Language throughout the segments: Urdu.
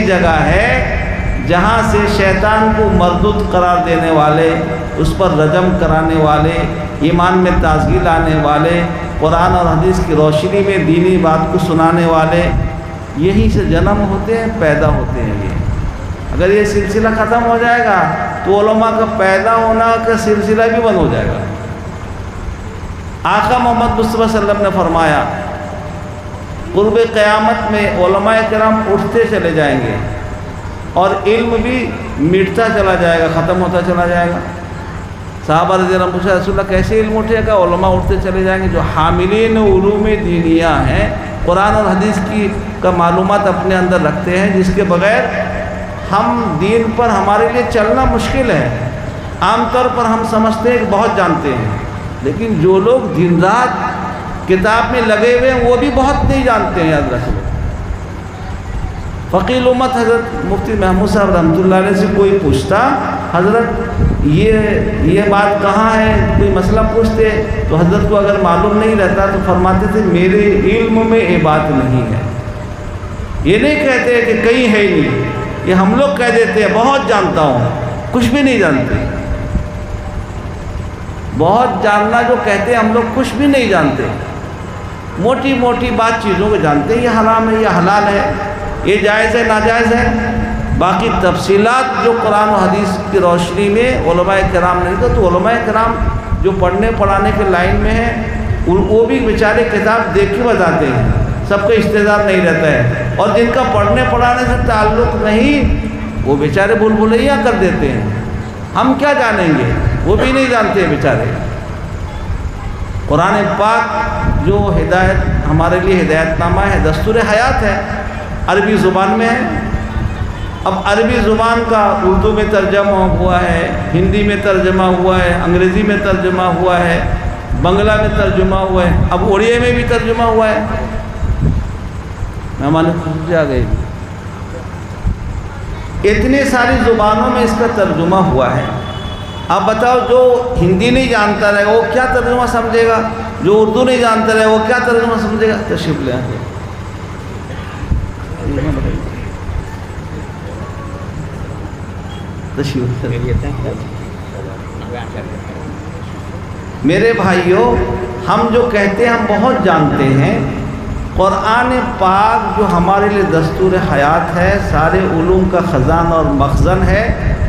جگہ ہے جہاں سے شیطان کو مردود قرار دینے والے، اس پر رجم کرانے والے، ایمان میں تازگی لانے والے، قرآن اور حدیث کی روشنی میں دینی بات کو سنانے والے یہیں سے جنم ہوتے ہیں، پیدا ہوتے ہیں۔ یہ اگر یہ سلسلہ ختم ہو جائے گا تو علماء کا پیدا ہونا کا سلسلہ بھی بند ہو جائے گا۔ آقا محمد مصطفیٰ صلی اللہ علیہ وسلم نے فرمایا قرب قیامت میں علماء کرام اٹھتے چلے جائیں گے اور علم بھی مٹتا چلا جائے گا، ختم ہوتا چلا جائے گا۔ صحابہ رضی اللہ عنہ پوچھا رسول اللہ کیسے علم اٹھے گا؟ علماء اٹھتے چلے جائیں گے جو حاملین علوم دینیہ ہیں، قرآن اور حدیث کا معلومات اپنے اندر رکھتے ہیں، جس کے بغیر ہم دین پر ہمارے لیے چلنا مشکل ہے۔ عام طور پر ہم سمجھتے ہیں کہ بہت جانتے ہیں، لیکن جو لوگ دن رات کتاب میں لگے ہوئے ہیں وہ بھی بہت نہیں جانتے ہیں، یاد رکھو۔ فقیہ امت حضرت مفتی محمود صاحب رحمۃ اللہ علیہ سے کوئی پوچھتا حضرت یہ بات کہاں ہے، کوئی مسئلہ پوچھتے تو حضرت کو اگر معلوم نہیں رہتا تو فرماتے تھے میرے علم میں یہ بات نہیں ہے۔ یہ نہیں کہتے کہ کہیں ہے ہی نہیں، یہ ہم لوگ کہہ دیتے ہیں بہت جانتا ہوں، کچھ بھی نہیں جانتے۔ بہت جاننا جو کہتے ہیں ہم لوگ کچھ بھی نہیں جانتے، موٹی موٹی بات چیزوں کو جانتے ہیں، یہ حرام ہے، یہ حلال ہے، یہ جائز ہے، ناجائز ہے۔ باقی تفصیلات جو قرآن و حدیث کی روشنی میں علماء کرام نہیں تو علماء کرام جو پڑھنے پڑھانے کے لائن میں ہیں وہ بھی بیچارے کتاب دیکھ کے بتاتے ہیں، سب کا استعداد نہیں رہتا ہے، اور جن کا پڑھنے پڑھانے سے تعلق نہیں وہ بیچارے بھول بھلیاں کر دیتے ہیں۔ ہم کیا جانیں گے، وہ بھی نہیں جانتے بیچارے۔ قرآن پاک جو ہدایت ہمارے لیے ہدایت نامہ ہے، دستور حیات ہے، عربی زبان میں ہے۔ اب عربی زبان کا اردو میں ترجمہ ہوا ہے، ہندی میں ترجمہ ہوا ہے، انگریزی میں ترجمہ ہوا ہے، بنگلہ میں ترجمہ ہوا ہے، اب اڑیے میں بھی ترجمہ ہوا ہے۔ مہمان خوشی آ گئی، اتنی ساری زبانوں میں اس کا ترجمہ ہوا ہے۔ اب بتاؤ جو ہندی نہیں جانتا رہے وہ کیا ترجمہ سمجھے گا، جو اردو نہیں جانتا رہے وہ کیا ترجمہ سمجھے گا؟ تشریف لے آئیں۔ میرے بھائیوں، ہم جو کہتے ہیں ہم بہت جانتے ہیں، قرآن پاک جو ہمارے لیے دستور حیات ہے، سارے علوم کا خزانہ اور مخزن ہے،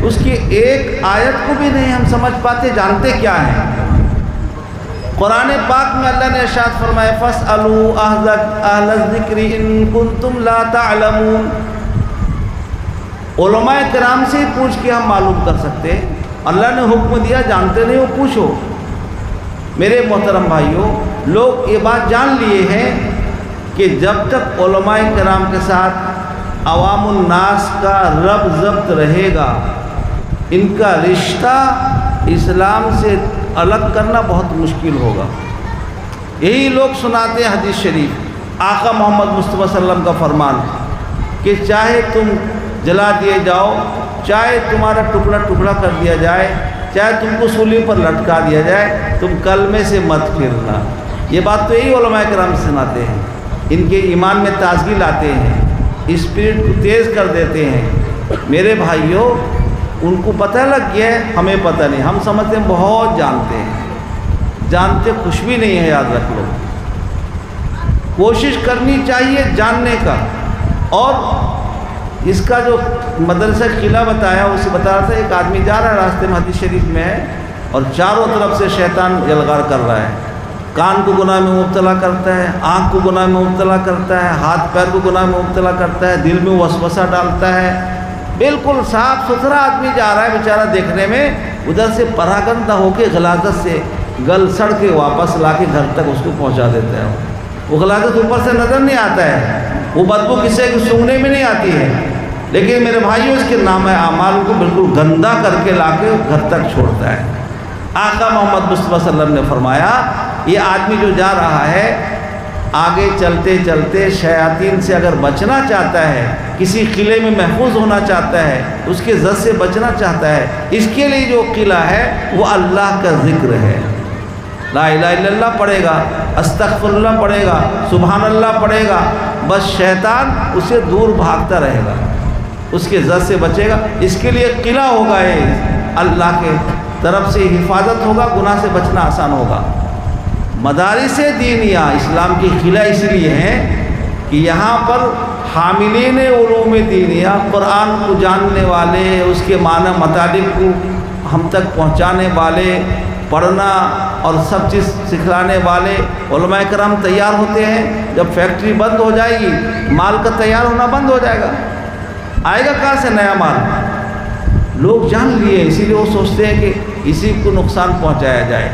اس کی ایک آیت کو بھی نہیں ہم سمجھ پاتے، جانتے کیا ہیں۔ قرآن پاک میں اللہ نے ارشاد فرمایا فَاسْأَلُوا أَهْلَ الذِّكْرِ إِن كُنتُمْ لَا تَعْلَمُونَ۔ علماء کرام سے ہی پوچھ کے ہم معلوم کر سکتے ہیں، اللہ نے حکم دیا جانتے نہیں ہو پوچھو۔ میرے محترم بھائیوں، لوگ یہ بات جان لیے ہیں کہ جب تک علماء کرام کے ساتھ عوام الناس کا ربط ضبط رہے گا، ان کا رشتہ اسلام سے الگ کرنا بہت مشکل ہوگا۔ یہی لوگ سناتے ہیں حدیث شریف، آقا محمد مصطفیٰ صلی اللہ علیہ وسلم کا فرمان کہ چاہے تم جلا دیے جاؤ، چاہے تمہارا ٹکڑا ٹکڑا کر دیا جائے، چاہے تم کو سولی پر لٹکا دیا جائے، تم کلمے سے مت پھرنا۔ یہ بات تو یہی علماء کرام سناتے ہیں، ان کے ایمان میں تازگی لاتے ہیں، اسپرٹ کو تیز کر دیتے ہیں۔ میرے بھائیوں، ان کو پتہ لگ گیا ہے، ہمیں پتہ نہیں، ہم سمجھتے ہیں بہت جانتے ہیں، جانتے کچھ بھی نہیں ہے۔ یاد رکھ لو، کوشش کرنی چاہیے جاننے کا۔ اور اس کا جو مدرسہ قلعہ بتایا، اسے بتا رہا تھا ایک آدمی جا رہا ہے راستے میں، حدیث شریف میں ہے، اور چاروں طرف سے شیطان یلغار کر رہا ہے، کان کو گناہ میں مبتلا کرتا ہے، آنکھ کو گناہ میں مبتلا کرتا ہے، ہاتھ پیر کو گناہ میں مبتلا کرتا ہے، دل میں وسوسہ ڈالتا ہے۔ بالکل صاف ستھرا آدمی جا رہا ہے بیچارہ، دیکھنے میں ادھر سے پراگندہ ہو کے غلاظت سے گل سڑ کے واپس لا کے گھر تک اس کو پہنچا دیتا ہے۔ وہ غلاظت اوپر سے نظر نہیں آتا ہے، وہ بدبو کسی کو سونگنے میں نہیں آتی ہے، لیکن میرے بھائیوں اس کے نامہ اعمال کو بالکل گندا کر کے لا کے گھر تک چھوڑتا ہے۔ آقا محمد مصطفیٰ صلی اللہ علیہ وسلم نے فرمایا یہ آدمی جو جا رہا ہے آگے چلتے چلتے شیاطین سے اگر بچنا چاہتا ہے، کسی قلعے میں محفوظ ہونا چاہتا ہے، اس کے زد سے بچنا چاہتا ہے، اس کے لیے جو قلعہ ہے وہ اللہ کا ذکر ہے۔ لا الہ الا اللہ پڑھے گا، استغفر اللہ پڑھے گا، سبحان اللہ پڑھے گا، بس شیطان اسے دور بھاگتا رہے گا۔ اس کے زد سے بچے گا. اس کے لیے قلعہ ہوگا، اللہ کے طرف سے حفاظت ہوگا، گناہ سے بچنا آسان ہوگا. مدارس دینیہ اسلام کی قلعہ اس لیے ہیں کہ یہاں پر حاملین علوم دینیہ، قرآن کو جاننے والے، اس کے معنی مطالب کو ہم تک پہنچانے والے، پڑھنا اور سب چیز سکھلانے والے علماء کرام تیار ہوتے ہیں. جب فیکٹری بند ہو جائے گی، مال کا تیار ہونا بند ہو جائے گا، آئے گا کہاں سے نیا مال؟ لوگ جان لیے، اسی لیے وہ سوچتے ہیں کہ اسی کو نقصان پہنچایا جائے،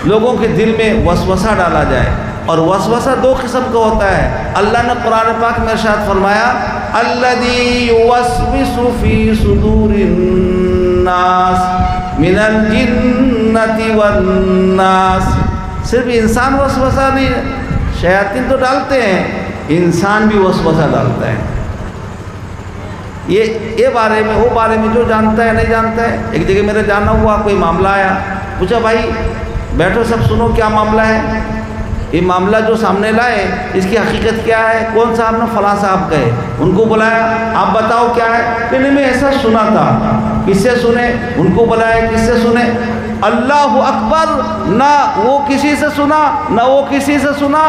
لوگوں کے دل میں وسوسہ ڈالا جائے. اور وسوسہ دو قسم کا ہوتا ہے. اللہ نے قرآن پاک میں ارشاد فرمایا الذی یوسوس فی صدور الناس من الجنۃ والناس. صرف انسان وسوسہ نہیں، شیاطین تو ڈالتے ہیں، انسان بھی وسوسہ ڈالتا ہے. یہ بارے میں وہ بارے میں جو جانتا ہے نہیں جانتا ہے. ایک جگہ میرے جانا ہوا، کوئی معاملہ آیا، پوچھا بھائی بیٹھو سب سنو کیا معاملہ ہے. یہ معاملہ جو سامنے لائے اس کی حقیقت کیا ہے؟ کون صاحب نے؟ فلاں صاحب کہے. ان کو بلایا، آپ بتاؤ کیا ہے؟ کہ نہیں میں ایسا سنا تھا. کس سے سنے؟ ان کو بلایا، کس سے سنے؟ اللہ اکبر. نہ وہ کسی سے سنا نہ وہ کسی سے سنا.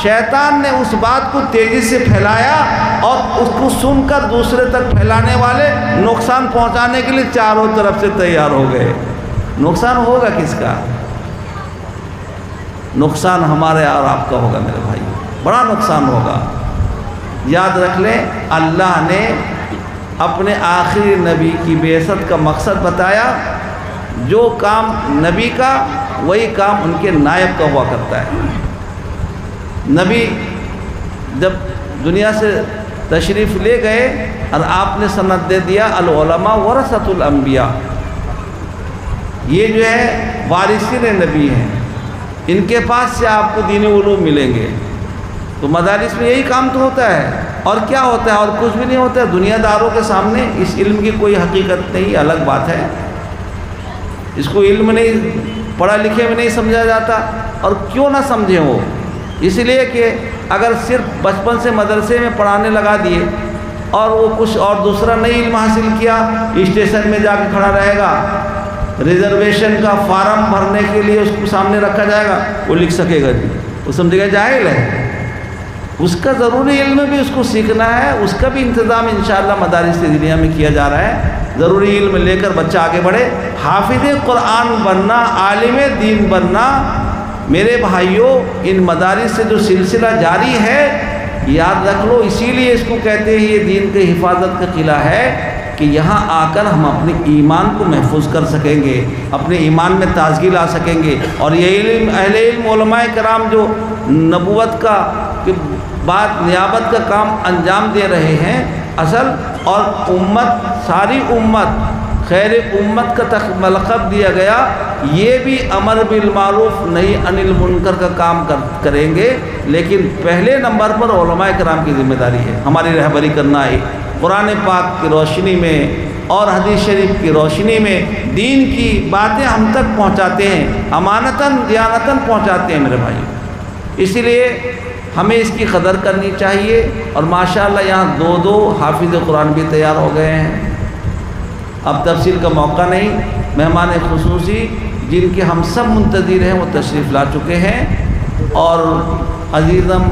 شیطان نے اس بات کو تیزی سے پھیلایا اور اس کو سن کر دوسرے تک پھیلانے والے نقصان پہنچانے کے لیے چاروں طرف سے تیار ہو گئے. نقصان ہوگا کس کا؟ نقصان ہمارے اور آپ کا ہوگا میرے بھائی، بڑا نقصان ہوگا. یاد رکھ لیں، اللہ نے اپنے آخری نبی کی بعثت کا مقصد بتایا. جو کام نبی کا وہی کام ان کے نائب کا ہوا کرتا ہے. نبی جب دنیا سے تشریف لے گئے اور آپ نے سند دے دیا العلماء ورثۃ الانبیاء، یہ جو ہے وارثین نبی ہیں، ان کے پاس سے آپ کو دینی علوم ملیں گے. تو مدارس میں یہی کام تو ہوتا ہے. اور کیا ہوتا ہے؟ اور کچھ بھی نہیں ہوتا ہے. دنیا داروں کے سامنے اس علم کی کوئی حقیقت نہیں، الگ بات ہے. اس کو علم نہیں، پڑھا لکھے میں نہیں سمجھا جاتا. اور کیوں نہ سمجھیں وہ؟ اس لیے کہ اگر صرف بچپن سے مدرسے میں پڑھانے لگا دیے اور وہ کچھ اور دوسرا نئی علم حاصل کیا، اسٹیشن میں جا کے کھڑا رہے گا، ریزرویشن کا فارم بھرنے کے لیے اس کو سامنے رکھا جائے گا، وہ لکھ سکے گا جی؟ وہ سمجھے گا جاہل ہے. اس کا ضروری علم بھی اس کو سیکھنا ہے. اس کا بھی انتظام انشاءاللہ مدارس دنیا میں کیا جا رہا ہے. ضروری علم لے کر بچہ آگے بڑھے، حافظ قرآن بننا، عالم دین بننا. میرے بھائیوں، ان مدارس سے جو سلسلہ جاری ہے، یاد رکھ لو، اسی لیے اس کو کہتے ہیں یہ دین کی حفاظت کا قلعہ ہے کہ یہاں آ کر ہم اپنے ایمان کو محفوظ کر سکیں گے، اپنے ایمان میں تازگی لا سکیں گے. اور یہ علم اہل علم علماء کرام جو نبوت کا بعد نیابت کا کام انجام دے رہے ہیں اصل، اور امت، ساری امت خیر امت کا لقب دیا گیا، یہ بھی امر بالمعروف نہی عن المنکر کا کام کریں گے. لیکن پہلے نمبر پر علماء کرام کی ذمہ داری ہے، ہماری رہبری کرنا ہے. قرآن پاک کی روشنی میں اور حدیث شریف کی روشنی میں دین کی باتیں ہم تک پہنچاتے ہیں، امانتاً دیانتاً پہنچاتے ہیں میرے بھائی. اسی لیے ہمیں اس کی قدر کرنی چاہیے. اور ماشاءاللہ یہاں دو حافظ قرآن بھی تیار ہو گئے ہیں. اب تفصیل کا موقع نہیں. مہمان خصوصی جن کے ہم سب منتظر ہیں وہ تشریف لا چکے ہیں. اور عزیزم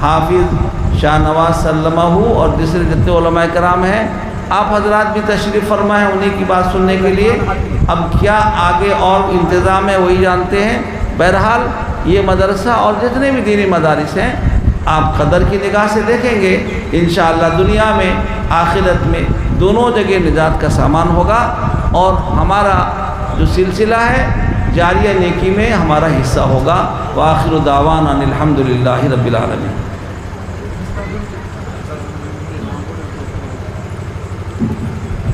حافظ شاہ نواز سلمہ اور دوسرے جتنے علماء کرام ہیں، آپ حضرات بھی تشریف فرما ہے انہیں کی بات سننے کے لیے. اب کیا آگے اور انتظام ہے وہی جانتے ہیں. بہرحال یہ مدرسہ اور جتنے بھی دینی مدارس ہیں آپ قدر کی نگاہ سے دیکھیں گے، انشاءاللہ دنیا میں آخرت میں دونوں جگہ نجات کا سامان ہوگا. اور ہمارا جو سلسلہ ہے جاریہ نیکی میں ہمارا حصہ ہوگا. وآخر دعوانا الحمدللہ رب العالمین.